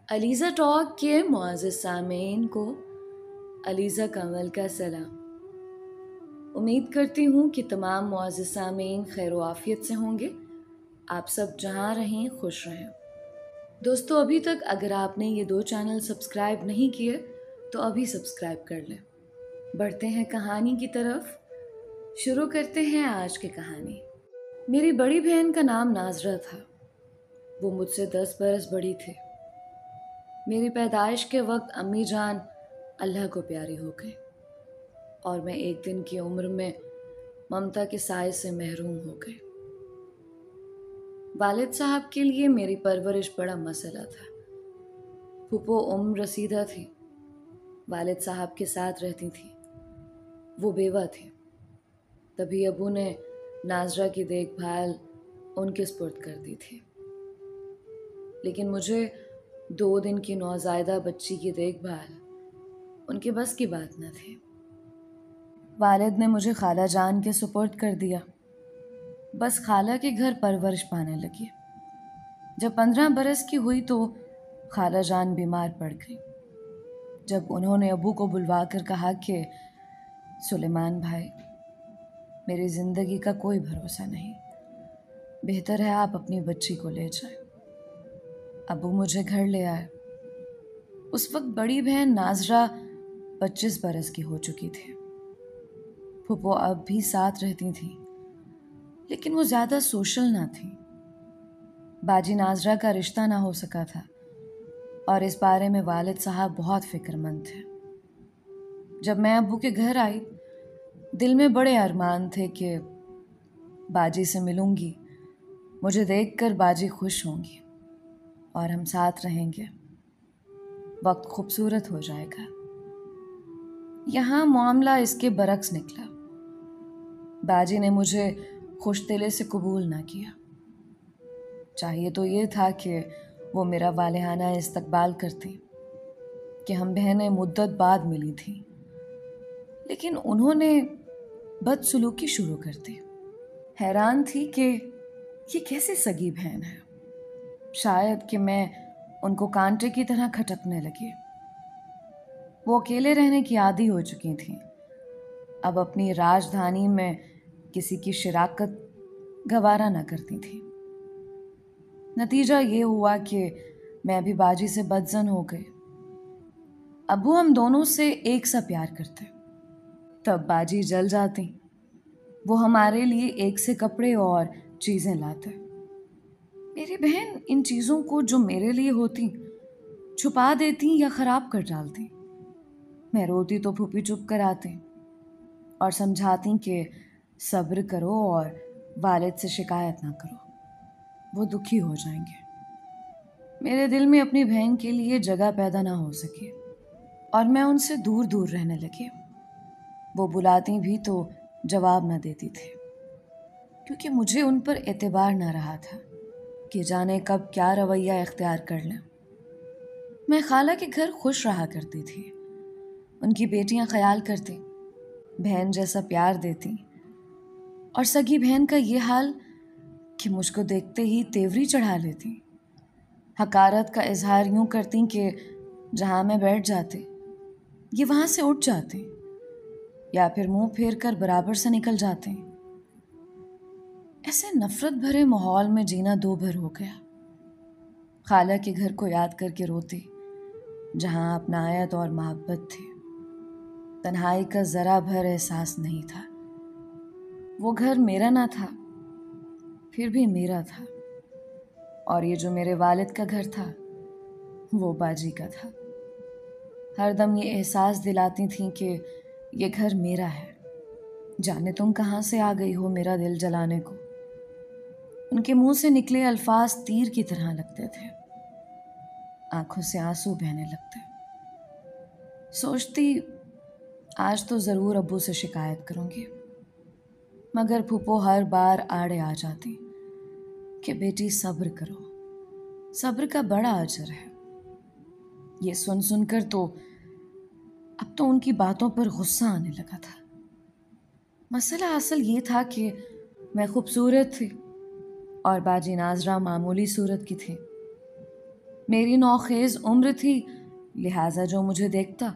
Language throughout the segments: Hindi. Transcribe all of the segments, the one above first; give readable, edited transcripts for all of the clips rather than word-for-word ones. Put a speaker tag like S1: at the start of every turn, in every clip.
S1: अलीज़ा टॉक के मुअज़्ज़ज़ सामीन को अलीज़ा कंवल का सलाम। उम्मीद करती हूँ कि तमाम मुअज़्ज़ज़ सामीन खैर व आफ़ियत से होंगे। आप सब जहाँ रहें खुश रहें। दोस्तों, अभी तक अगर आपने ये 2 चैनल सब्सक्राइब नहीं किए तो अभी सब्सक्राइब कर लें। बढ़ते हैं कहानी की तरफ। शुरू करते हैं आज की कहानी। मेरी बड़ी बहन का नाम नाज़रा था। वो मुझसे 10 बरस बड़ी थी। मेरी पैदाइश के वक्त अम्मी जान अल्लाह को प्यारी हो गई और मैं एक दिन की उम्र में ममता के साए से महरूम हो गई। वालिद साहब के लिए मेरी परवरिश बड़ा मसला था। फूफो उम्र रसीदा थी, वालिद साहब के साथ रहती थी। वो बेवा थी। तभी अबू ने नाजरा की देखभाल उनके स्पुर्द कर दी थी। लेकिन मुझे 2 दिन की नौज़ायदा बच्ची की देखभाल उनके बस की बात न थी। वालिद ने मुझे खाला जान के सुपुर्द कर दिया। बस खाला के घर परवरिश पाने लगी। जब 15 बरस की हुई तो खाला जान बीमार पड़ गई। जब उन्होंने अबू को बुलवा कर कहा कि सुलेमान भाई, मेरी ज़िंदगी का कोई भरोसा नहीं, बेहतर है आप अपनी बच्ची को ले जाएं। अबू मुझे घर ले आए। उस वक्त बड़ी बहन नाजरा 25 बरस की हो चुकी थी। फूफो अब भी साथ रहती थी, लेकिन वो ज़्यादा सोशल ना थी। बाजी नाजरा का रिश्ता ना हो सका था और इस बारे में वालिद साहब बहुत फिक्रमंद थे। जब मैं अब्बू के घर आई, दिल में बड़े अरमान थे कि बाजी से मिलूंगी, मुझे देखकर बाजी खुश होंगी और हम साथ रहेंगे। वक्त खूबसूरत हो जाएगा। यहाँ मामला इसके बरक्स निकला। बाजी ने मुझे खुशदिली से कबूल ना किया। चाहिए तो ये था कि वो मेरा वालिहाना इस्तकबाल करती कि हम बहनें मुद्दत बाद मिली थी, लेकिन उन्होंने बदसलूकी शुरू कर दी। हैरान थी कि ये कैसे सगी बहन है। शायद कि मैं उनको कांटे की तरह खटकने लगी। वो अकेले रहने की आदी हो चुकी थी। अब अपनी राजधानी में किसी की शिराकत गवारा न करती थी। नतीजा ये हुआ कि मैं भी बाजी से बदजन हो गई। अबू हम दोनों से एक सा प्यार करते, तब बाजी जल जाती। वो हमारे लिए एक से कपड़े और चीजें लाते। मेरी बहन इन चीजों को जो मेरे लिए होती छुपा देती या खराब कर डालती। मैं रोती तो फूफी चुप कराती और समझाती कि सब्र करो और वालिद से शिकायत ना करो, वो दुखी हो जाएंगे। मेरे दिल में अपनी बहन के लिए जगह पैदा ना हो सकी और मैं उनसे दूर दूर रहने लगी। वो बुलाती भी तो जवाब न देती थी, क्योंकि मुझे उन पर एतबार न रहा था कि जाने कब क्या रवैया इख्तियार कर लें। मैं खाला के घर खुश रहा करती थी। उनकी बेटियां ख्याल करती, बहन जैसा प्यार देती, और सगी बहन का ये हाल कि मुझको देखते ही तेवरी चढ़ा लेती। हकारत का इजहार यूं करती कि जहां मैं बैठ जाती ये वहां से उठ जाते या फिर मुंह फेर कर बराबर से निकल जाते। ऐसे नफरत भरे माहौल में जीना दो भर हो गया। खाला के घर को याद करके रोती, जहां अपनायत और मोहब्बत थी। तन्हाई का जरा भर एहसास नहीं था। वो घर मेरा ना था, फिर भी मेरा था। और ये जो मेरे वालिद का घर था, वो बाजी का था। हरदम ये एहसास दिलाती थी कि ये घर मेरा है। जाने तुम कहाँ से आ गई हो मेरा दिल जलाने को। उनके मुंह से निकले अल्फाज तीर की तरह लगते थे। आंखों से आंसू बहने लगते। सोचती आज तो जरूर अब्बू से शिकायत करूंगी, मगर फूफो हर बार आड़े आ जाती कि बेटी सब्र करो, सब्र का बड़ा अजर है। ये सुन सुनकर तो अब तो उनकी बातों पर गुस्सा आने लगा था। मसला असल ये था कि मैं खूबसूरत थी और बाजी नाजरा मामूली सूरत की थी। मेरी नौखेज उम्र थी, लिहाजा जो मुझे देखता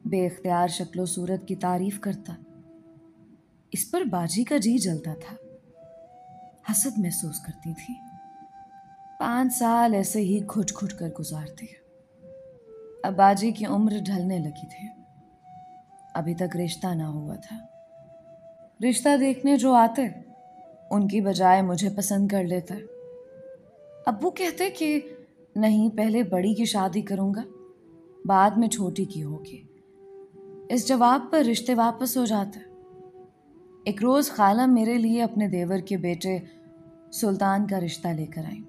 S1: बेख्तियार शक्लो सूरत की तारीफ करता। इस पर बाजी का जी जलता था, हसद महसूस करती थी। 5 साल ऐसे ही घुट घुट कर गुजारते। अब बाजी की उम्र ढलने लगी थी, अभी तक रिश्ता ना हुआ था। रिश्ता देखने जो आते उनकी बजाय मुझे पसंद कर लेते। अब वो कहते कि नहीं, पहले बड़ी की शादी करूंगा, बाद में छोटी की होगी। इस जवाब पर रिश्ते वापस हो जाते। एक रोज खाला मेरे लिए अपने देवर के बेटे सुल्तान का रिश्ता लेकर आई।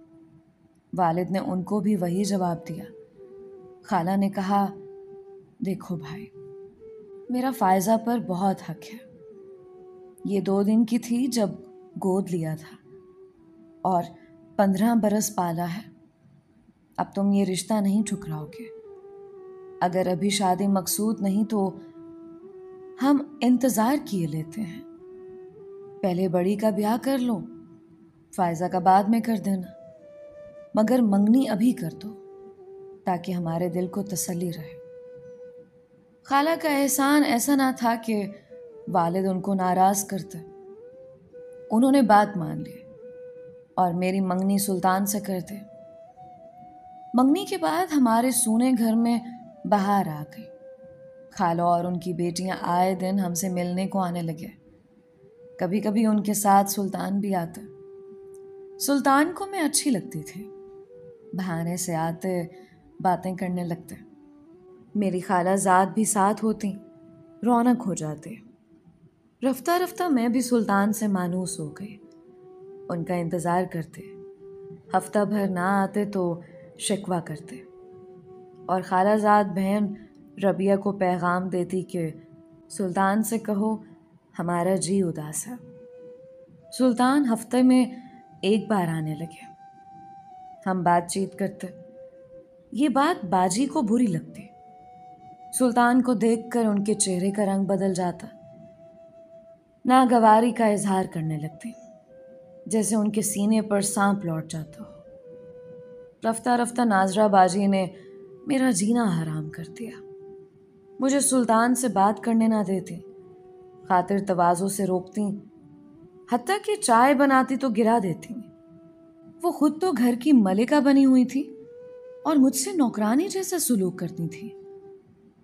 S1: वालिद ने उनको भी वही जवाब दिया। खाला ने कहा, देखो भाई, मेरा फायजा पर बहुत हक है। ये 2 दिन की थी जब गोद लिया था और 15 बरस पाला है। अब तुम ये रिश्ता नहीं ठुकराओगे। अगर अभी शादी मकसूद नहीं तो हम इंतजार किए लेते हैं। पहले बड़ी का ब्याह कर लो, फायजा का बाद में कर देना, मगर मंगनी अभी कर दो ताकि हमारे दिल को तसल्ली रहे। खाला का एहसान ऐसा ना था कि वालिद उनको नाराज करते। उन्होंने बात मान ली और मेरी मंगनी सुल्तान से कर दी। मंगनी के बाद हमारे सूने घर में बहार आ गई। खाला और उनकी बेटियां आए दिन हमसे मिलने को आने लगे। कभी कभी उनके साथ सुल्तान भी आते। सुल्तान को मैं अच्छी लगती थी। बहाने से आते, बातें करने लगते। मेरी खाला जात भी साथ होती, रौनक हो जाती। रफ्ता रफ्ता मैं भी सुल्तान से मानूस हो गई। उनका इंतज़ार करते, हफ्ता भर ना आते तो शिकवा करते। और खालाजाद बहन रबिया को पैगाम देती कि सुल्तान से कहो हमारा जी उदास है। सुल्तान हफ्ते में एक बार आने लगे। हम बातचीत करते। ये बात बाजी को बुरी लगती। सुल्तान को देखकर उनके चेहरे का रंग बदल जाता। नागवारी का इजहार करने लगती, जैसे उनके सीने पर सांप लौट जाता हो। रफ्ता रफ्ता नाजरा बाजी ने मेरा जीना हराम कर दिया। मुझे सुल्तान से बात करने ना देती, खातिर तवाज़ो से रोकती, हत्ता कि चाय बनाती तो गिरा देती। वो खुद तो घर की मलिका बनी हुई थी और मुझसे नौकरानी जैसा सुलूक करती थी।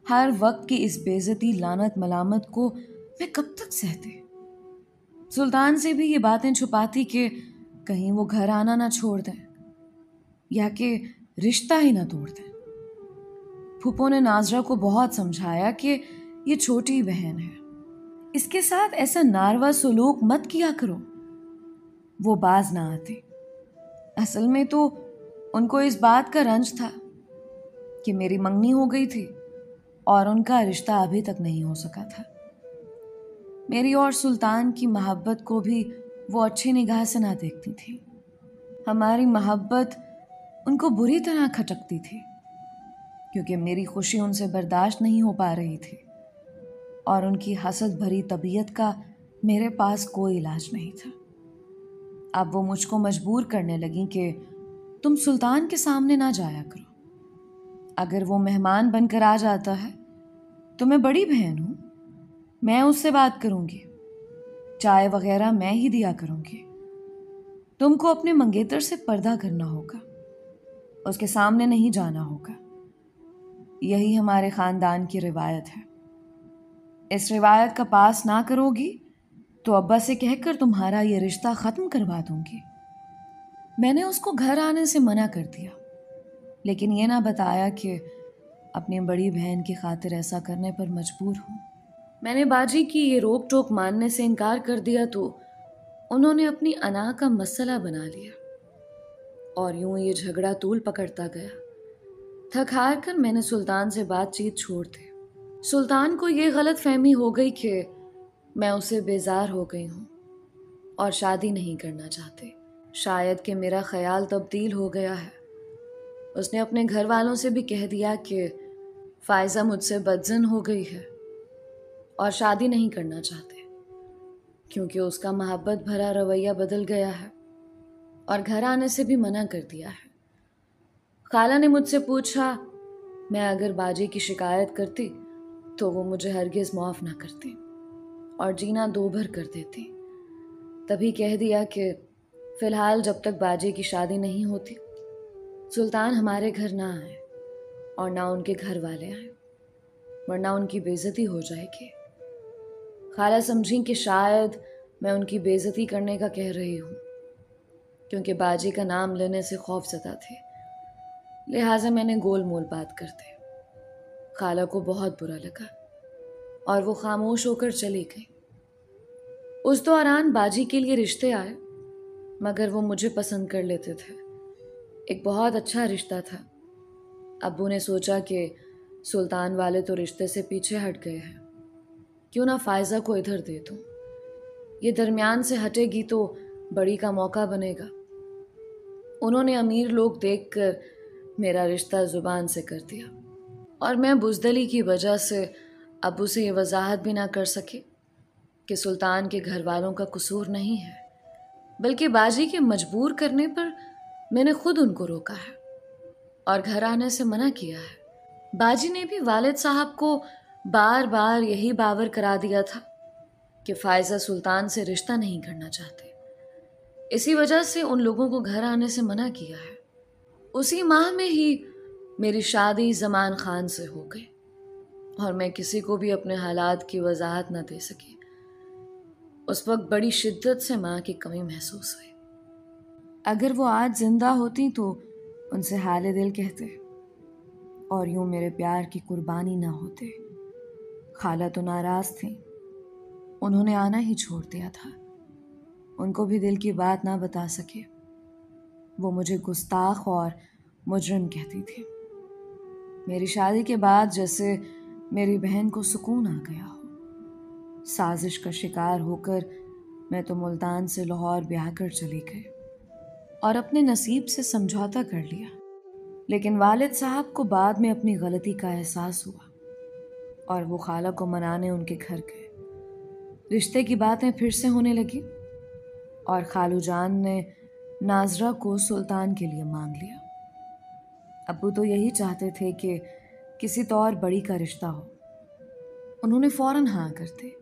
S1: हर वक्त की इस बेइज्जती, लानत, मलामत को मैं कब तक सहती। सुल्तान से भी ये बातें छुपाती कि कहीं वो घर आना ना छोड़ दें या कि रिश्ता ही ना तोड़ दें। फूफो ने नाजरा को बहुत समझाया कि ये छोटी बहन है, इसके साथ ऐसा नारवा सुलूक मत किया करो। वो बाज ना आती। असल में तो उनको इस बात का रंज था कि मेरी मंगनी हो गई थी और उनका रिश्ता अभी तक नहीं हो सका था। मेरी और सुल्तान की मोहब्बत को भी वो अच्छी निगाह से ना देखती थी। हमारी मोहब्बत उनको बुरी तरह खटकती थी क्योंकि मेरी खुशी उनसे बर्दाश्त नहीं हो पा रही थी और उनकी हसद भरी तबीयत का मेरे पास कोई इलाज नहीं था। अब वो मुझको मजबूर करने लगी कि तुम सुल्तान के सामने ना जाया करो। अगर वो मेहमान बनकर आ जाता है तो मैं बड़ी बहन हूं, मैं उससे बात करूंगी, चाय वगैरह मैं ही दिया करूंगी। तुमको अपने मंगेतर से पर्दा करना होगा, उसके सामने नहीं जाना होगा। यही हमारे खानदान की रिवायत है। इस रिवायत का पास ना करोगी तो अब्बा से कहकर तुम्हारा ये रिश्ता खत्म करवा दूंगी। मैंने उसको घर आने से मना कर दिया, लेकिन ये ना बताया कि अपनी बड़ी बहन की खातिर ऐसा करने पर मजबूर हूं। मैंने बाजी की ये रोक टोक मानने से इनकार कर दिया तो उन्होंने अपनी अना का मसला बना लिया और यूं ये झगड़ा तूल पकड़ता गया। थक हार कर मैंने सुल्तान से बातचीत छोड़ दी। सुल्तान को ये गलत फहमी हो गई कि मैं उसे बेजार हो गई हूँ और शादी नहीं करना चाहती। शायद कि मेरा ख्याल तब्दील हो गया है। उसने अपने घर वालों से भी कह दिया कि फायजा मुझसे बदजन हो गई है और शादी नहीं करना चाहते क्योंकि उसका मोहब्बत भरा रवैया बदल गया है और घर आने से भी मना कर दिया है। खाला ने मुझसे पूछा, मैं अगर बाजी की शिकायत करती तो वो मुझे हरगिज माफ़ ना करती और जीना दो भर कर देती। तभी कह दिया कि फ़िलहाल जब तक बाजी की शादी नहीं होती सुल्तान हमारे घर ना आए और ना उनके घर वाले आए, वरना उनकी बेइज्जती हो जाएगी। खाला समझी कि शायद मैं उनकी बेइज्जती करने का कह रही हूँ, क्योंकि बाजी का नाम लेने से खौफज़दा थे। लिहाजा मैंने गोल मोल बात कर दी। खाला को बहुत बुरा लगा और वो खामोश होकर चली गई। उस दौरान बाजी के लिए रिश्ते आए, मगर वो मुझे पसंद कर लेते थे। एक बहुत अच्छा रिश्ता था। अब्बू ने सोचा कि सुल्तान वाले तो रिश्ते से पीछे हट गए हैं, क्यों ना फ़ायज़ा को इधर दे दूँ। ये दरमियान से हटेगी तो बड़ी का मौका बनेगा। उन्होंने अमीर लोग देखकर मेरा रिश्ता ज़ुबान से कर दिया और मैं बुज़दली की वजह से अब्बू से ये वजाहत भी ना कर सकी कि सुल्तान के घर वालों का कसूर नहीं है, बल्कि बाजी के मजबूर करने पर मैंने खुद उनको रोका है और घर आने से मना किया है। बाजी ने भी वालिद साहब को बार बार यही बावर करा दिया था कि फ़ायज़ा सुल्तान से रिश्ता नहीं करना चाहते। इसी वजह से उन लोगों को घर आने से मना किया है। उसी माह में ही मेरी शादी ज़मान खान से हो गई और मैं किसी को भी अपने हालात की वजाहत न दे सकी। उस वक्त बड़ी शिद्दत से माँ की कमी महसूस हुई। अगर वो आज जिंदा होती तो उनसे हाले दिल कहते और यूं मेरे प्यार की कुर्बानी ना होते। खाला तो नाराज थी, उन्होंने आना ही छोड़ दिया था। उनको भी दिल की बात ना बता सके। वो मुझे गुस्ताख और मुजरिम कहती थी। मेरी शादी के बाद जैसे मेरी बहन को सुकून आ गया हो। साजिश का शिकार होकर मैं तो मुल्तान से लाहौर ब्याह कर चली गई और अपने नसीब से समझौता कर लिया। लेकिन वालिद साहब को बाद में अपनी गलती का एहसास हुआ और वो खाला को मनाने उनके घर गए। रिश्ते की बातें फिर से होने लगी और खालू जान ने नाजरा को सुल्तान के लिए मांग लिया। अब्बू तो यही चाहते थे कि किसी तो और बड़ी का रिश्ता हो। उन्होंने फौरन हाँ कर दी।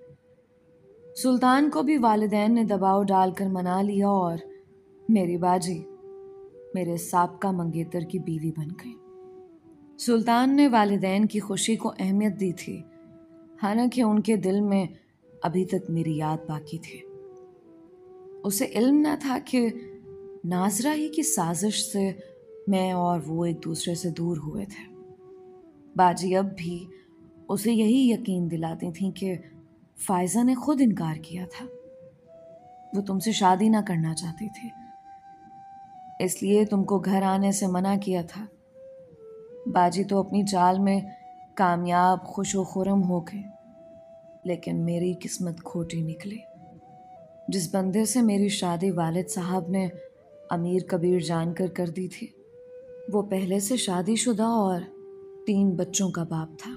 S1: सुल्तान को भी वालिदैन ने दबाव डालकर मना लिया और मेरी बाजी मेरे साबका मंगेतर की बीवी बन गई। सुल्तान ने वालिदैन की खुशी को अहमियत दी थी, हालांकि उनके दिल में अभी तक मेरी याद बाकी थी। उसे इल्म न था कि नाजरा ही की साजिश से मैं और वो एक दूसरे से दूर हुए थे। बाजी अब भी उसे यही यकीन दिलाती थी कि फ़ायज़ा ने खुद इनकार किया था। वो तुमसे शादी ना करना चाहती थी, इसलिए तुमको घर आने से मना किया था। बाजी तो अपनी चाल में कामयाब खुशो खुरम हो गई, लेकिन मेरी किस्मत खोटी निकली। जिस बंदे से मेरी शादी वालिद साहब ने अमीर कबीर जानकर कर दी थी, वो पहले से शादीशुदा और 3 बच्चों का बाप था।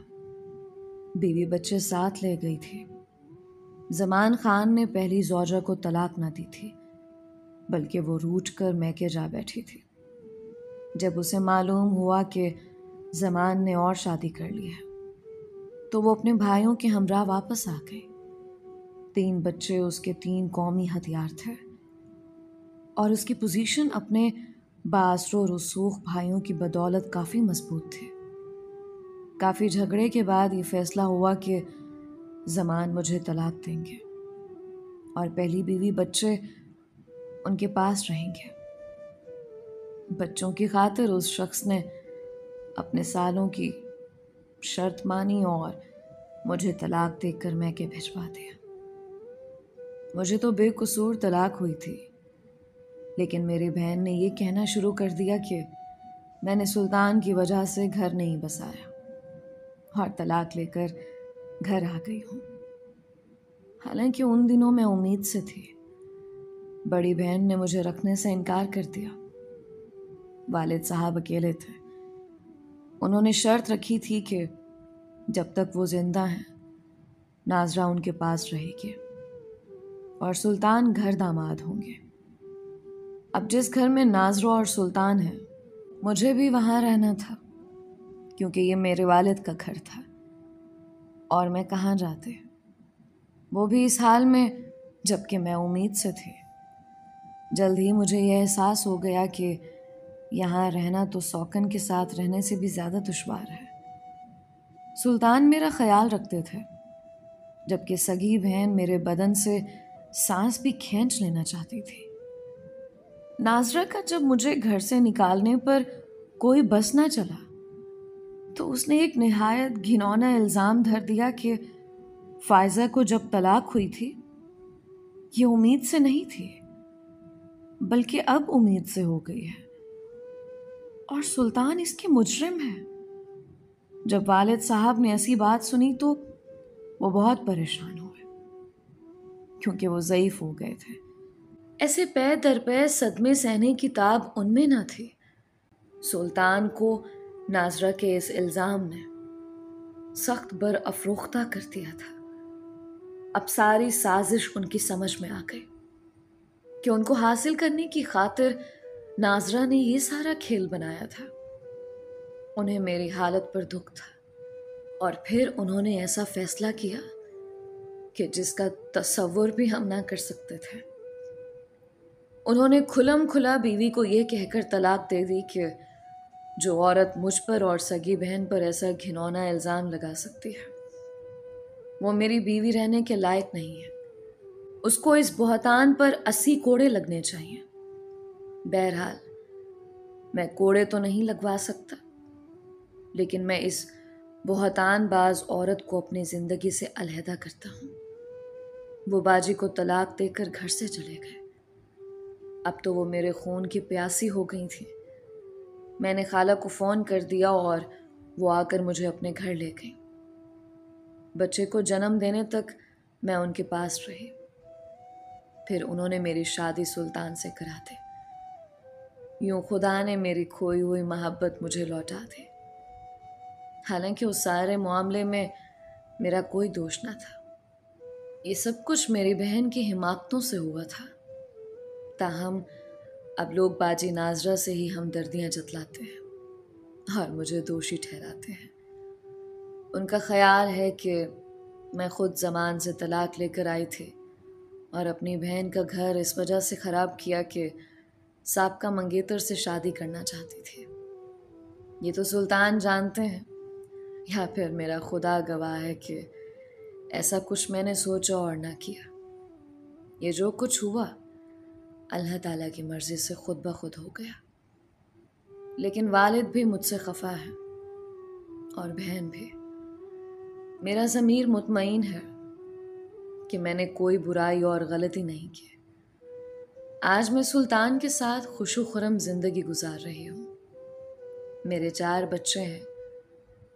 S1: बीवी बच्चे साथ ले गई थी। ज़मान खान ने पहली ज़ौजा को तलाक न दी थी, बल्कि वो रूठ कर मैके जा बैठी थी। जब उसे मालूम हुआ कि ज़मान ने और शादी कर ली है, तो वो अपने भाइयों के हमरा वापस आ गई। 3 बच्चे उसके 3 कौमी हथियार थे और उसकी पोजीशन अपने बासरो रसूख भाइयों की बदौलत काफ़ी मजबूत थी। काफ़ी झगड़े के बाद ये फैसला हुआ कि ज़मान मुझे तलाक देंगे और पहली बीवी बच्चे उनके पास रहेंगे। बच्चों की खातिर उस शख्स ने अपने सालों की शर्त मानी और मुझे तलाक देकर मैके भिजवा दिया। मुझे तो बेकसूर तलाक हुई थी, लेकिन मेरी बहन ने यह कहना शुरू कर दिया कि मैंने सुल्तान की वजह से घर नहीं बसाया और तलाक लेकर घर आ गई हूँ। हालांकि उन दिनों मैं उम्मीद से थी। बड़ी बहन ने मुझे रखने से इनकार कर दिया। वालिद साहब अकेले थे। उन्होंने शर्त रखी थी कि जब तक वो जिंदा हैं, नाजरा उनके पास रहेगी और सुल्तान घर दामाद होंगे। अब जिस घर में नाजरा और सुल्तान हैं, मुझे भी वहाँ रहना था, क्योंकि ये मेरे वालिद का घर था। और मैं कहाँ जाते, वो भी इस हाल में जबकि मैं उम्मीद से थी। जल्द ही मुझे यह एहसास हो गया कि यहाँ रहना तो सौकन के साथ रहने से भी ज़्यादा दुश्वार है। सुल्तान मेरा ख्याल रखते थे, जबकि सगी बहन मेरे बदन से सांस भी खींच लेना चाहती थी। नाजरा का जब मुझे घर से निकालने पर कोई बस ना चला, तो उसने एक निहायत घिनौना इल्ज़ाम धर दिया कि फायजा को जब तलाक हुई थी, ये उम्मीद से नहीं थी, बल्कि अब उम्मीद से हो गई है, और सुल्तान इसके मुजरिम है। जब वालिद साहब ने ऐसी बात सुनी तो वो बहुत परेशान हुए, क्योंकि वो ज़ईफ हो गए थे। ऐसे पै दर पै सदमे सहने की ताब उनमें ना थी। सुल्तान को नाजरा के इस इल्ज़ाम ने सख्त बर अफरोख्ता कर दिया था। अब सारी साजिश उनकी समझ में आ गई कि उनको हासिल करने की खातिर नाजरा ने ये सारा खेल बनाया था। उन्हें मेरी हालत पर दुख था, और फिर उन्होंने ऐसा फैसला किया कि जिसका तसव्वुर भी हम ना कर सकते थे। उन्होंने खुलम खुला बीवी को यह कहकर तलाक दे दी कि जो औरत मुझ पर और सगी बहन पर ऐसा घिनौना इल्ज़ाम लगा सकती है, वो मेरी बीवी रहने के लायक नहीं है। उसको इस बोहतान पर 80 कोड़े लगने चाहिए। बहरहाल मैं कोड़े तो नहीं लगवा सकता, लेकिन मैं इस बोहतान बाज औरत को अपनी ज़िंदगी से अलहदा करता हूँ। वो बाजी को तलाक देकर घर से चले गए। अब तो वो मेरे खून की प्यासी हो गई थी। मैंने खाला को फ़ोन कर दिया और वो आकर मुझे अपने घर ले गई। बच्चे को जन्म देने तक मैं उनके पास रही। फिर उन्होंने मेरी शादी सुल्तान से करा दी। यूं खुदा ने मेरी खोई हुई मोहब्बत मुझे लौटा दी। हालांकि उस सारे मामले में मेरा कोई दोष ना था। ये सब कुछ मेरी बहन की हिमाकतों से हुआ था। ताहम अब लोग बाजी नाजरा से ही हमदर्दियां जतलाते हैं और मुझे दोषी ठहराते हैं। उनका ख्याल है कि मैं खुद ज़मान से तलाक लेकर आई थी और अपनी बहन का घर इस वजह से ख़राब किया कि साबका मंगेतर से शादी करना चाहती थी। ये तो सुल्तान जानते हैं, या फिर मेरा खुदा गवाह है कि ऐसा कुछ मैंने सोचा और ना किया। ये जो कुछ हुआ अल्लाह ताला की मर्ज़ी से खुद ब खुद हो गया। लेकिन वालिद भी मुझसे खफा है और बहन भी। मेरा ज़मीर मुतमईन है कि मैंने कोई बुराई और गलती नहीं की। आज मैं सुल्तान के साथ खुशो खुरम ज़िंदगी गुजार रही हूँ। मेरे 4 बच्चे हैं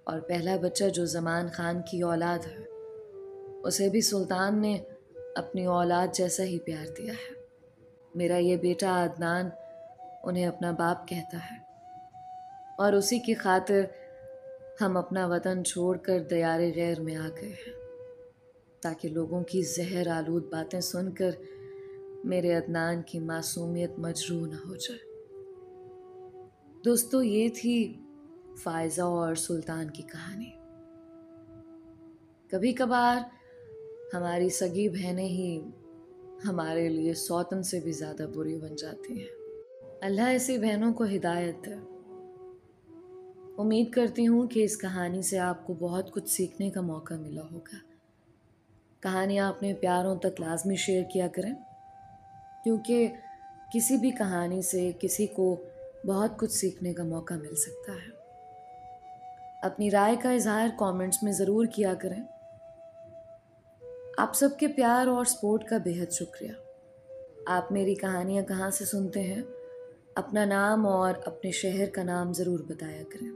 S1: और पहला बच्चा जो ज़मान खान की औलाद है, उसे भी सुल्तान ने अपनी औलाद जैसा ही प्यार दिया है। मेरा ये बेटा अदनान उन्हें अपना बाप कहता है, और उसी की खातिर हम अपना वतन छोड़कर दयारे गैर में आ गए हैं, ताकि लोगों की जहर आलूद बातें सुनकर मेरे अदनान की मासूमियत मजरूह न हो जाए। दोस्तों, ये थी फायजा और सुल्तान की कहानी। कभी कभार हमारी सगी बहनें ही हमारे लिए सौतन से भी ज़्यादा बुरी बन जाती हैं। अल्लाह ऐसी बहनों को हिदायत दे। उम्मीद करती हूँ कि इस कहानी से आपको बहुत कुछ सीखने का मौका मिला होगा। कहानियाँ अपने प्यारों तक लाजमी शेयर किया करें, क्योंकि किसी भी कहानी से किसी को बहुत कुछ सीखने का मौका मिल सकता है। अपनी राय का इजहार कमेंट्स में ज़रूर किया करें। आप सबके प्यार और सपोर्ट का बेहद शुक्रिया। आप मेरी कहानियाँ कहाँ से सुनते हैं, अपना नाम और अपने शहर का नाम ज़रूर बताया करें।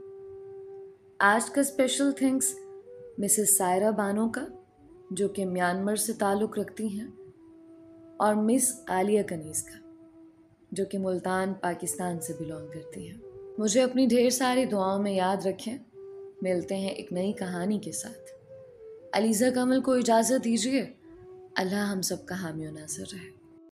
S1: आज का special thanks Mrs Saira Bano का, जो कि म्यांमार से ताल्लुक़ रखती हैं, और मिस आलिया कनीज़ का, जो कि मुल्तान पाकिस्तान से बिलोंग करती हैं। मुझे अपनी ढेर सारी दुआओं में याद रखें। मिलते हैं एक नई कहानी के साथ। अलीज़ा कमल को इजाज़त दीजिए। अल्लाह हम सब का हामी और नासिर रहे।